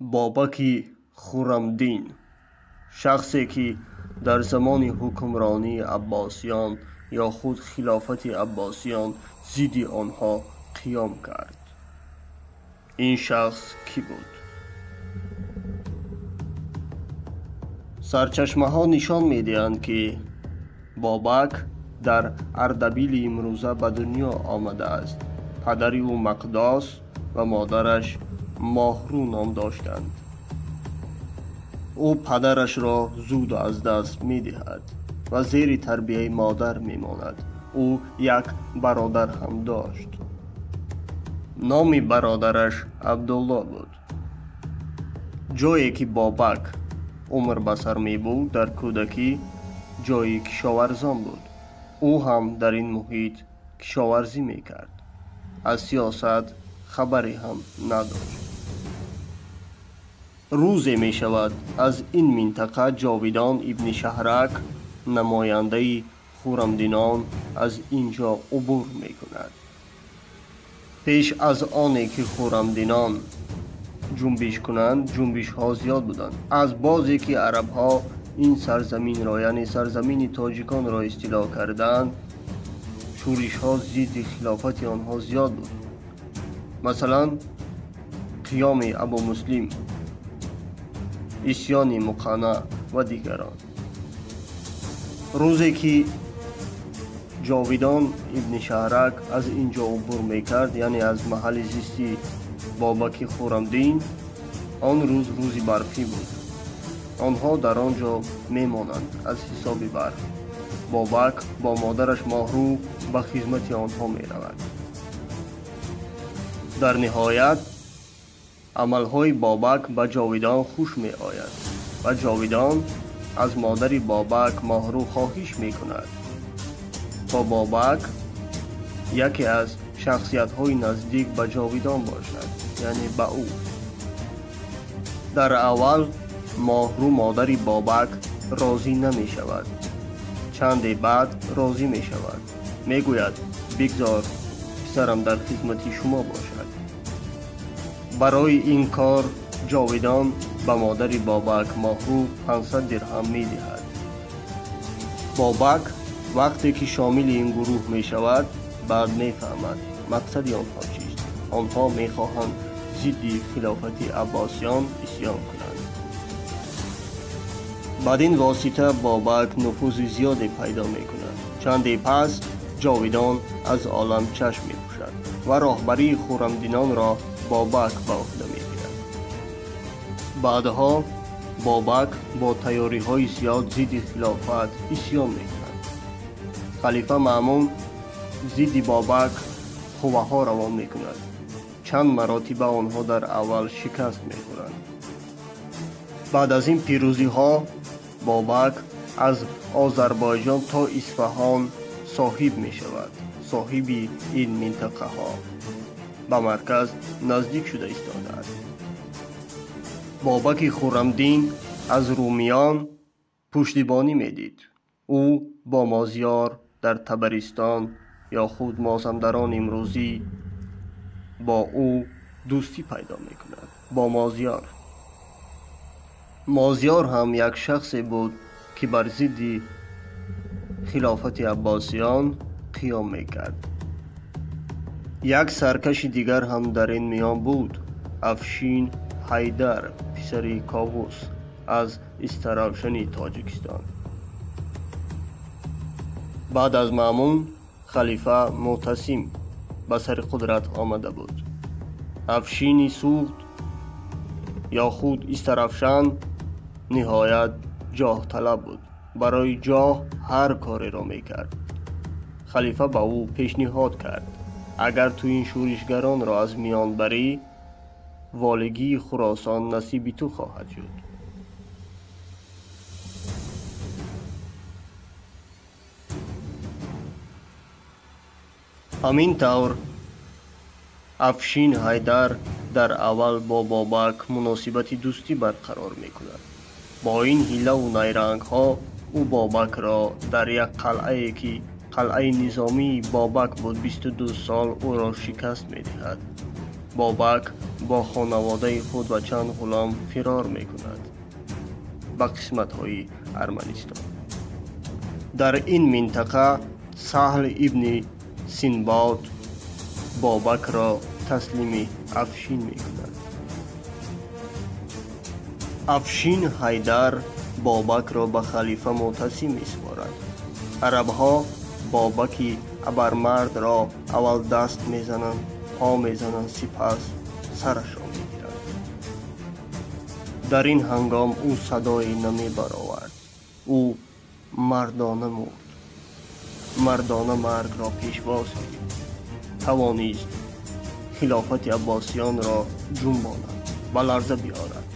بابک خرمدین، شخصی که در زمان حکمرانی عباسیان یا خود خلافت عباسیان ضد آنها قیام کرد. این شخص کی بود؟ سرچشمه ها نشان می‌دهند که بابک در اردبیل امروزه به دنیا آمده است. پدر او مقداس و مادرش ماهرو نام داشتند. او پدرش را زود از دست می‌دهد و زیر تربیه مادر می‌ماند. او یک برادر هم داشت. نام برادرش عبدالله بود. جایی که بابک عمر به سر می‌برد در کودکی جایی کشاورزان بود. او هم در این محیط کشاورزی می‌کرد. از سیاست خبری هم نداشت. روزی می شود از این منطقه جاویدان ابن شهرک نماینده خرمدینان از اینجا عبور می کند. پیش از آنی که خرمدینان جنبش کنند، جنبش ها زیاد بودند. از بازی که عرب ها این سرزمین را یعنی سرزمین تاجیکان را استیلا کردند، شورش ها ضد خلافت آنها زیاد بود. مثلا قیام ابو مسلم، اسیان مقنع و دیگران. روزی که جاویدان ابن شهرک از اینجا عبور میکرد، یعنی از محل زیستی بابک خرمدین، آن روز روزی برفی بود. آنها در آنجا میمانند از حساب برف. بابک با مادرش ماهرو به خدمت آنها میرود. در نهایت عملهای بابک به جاویدان خوش می آید و جاویدان از مادر بابک ماهرو خواهش می کند تا بابک یکی از شخصیت های نزدیک به جاویدان باشد، یعنی به او. در اول ماهرو مادر بابک راضی نمی شود. چند بعد راضی می شود. می گوید بگذار پسرم در خدمت شما باشد. برای این کار جاویدان به مادر بابک ماهرو 500 درهم می دهد. بابک وقتی که شامل این گروه می شود بعد می فهمد مقصد آنها چیست. آنها می خواهند ضد خلافت عباسیان اسیان کنند. بعد این واسطه بابک نفوذ زیادی پیدا می کند. چندی پس جاویدان از عالم چشم می پوشد و راهبری خرمدینان را بابک به عهده میگیرد. بعدها بابک با تیاری های زیاد ضد خلافت اسیان میکند. خلیفه مأمون ضد بابک قوه ها روان میکند. چند مراتب آنها در اول شکست میخورند. بعد از این پیروزی ها بابک از آذربایجان تا اصفهان صاحب می شود. صاحب این منطقه ها به مرکز نزدیک شده ایستاده است. بابک خرمدین از رومیان پشتیبانی میدید. او با مازیار در تبرستان یا خود مازندران امروزی با او دوستی پیدا میکند. با مازیار هم یک شخصی بود که بر ضد خلافت عباسیان قیام میکرد. یک سرکش دیگر هم در این میان بود، افشین حیدر پسر کاووس از استراوشن تاجیکستان. بعد از مأمون خلیفه معتصم به سر قدرت آمده بود. افشین سوخت یا خود استراوشن نهایت جاه طلب بود. برای جاه هر کاری را میکرد. خلیفه به او پیشنهاد کرد اگر تو این شورشگران را از میان بری، والگی خراسان نصیب تو خواهد شد. همین طور افشین حیدر در اول با بابک مناسبت دوستی برقرار می کند. با این حیله و نیرنگ ها او بابک را در یک قلعه که قلعه نظامی بابک بود 22 سال او را شکست می دهد. بابک با خانواده خود و چند غلام فرار می کند به قسمت های ارمنستان. در این منطقه سهل ابن سنباد بابک را تسلیم افشین می کند. افشین حیدر بابک را به خلیفه معتصم می سپارد. عربها بابک ابرمرد را اول دست می زنند، پا می زنند، سپس سرش را می گیرند. در این هنگام او صدای نمی برآورد. او مردانه مرد. مردانه مرگ را پیشواز کرد. توانست خلافت عباسیان را جنباند، به لرزه بیاورد.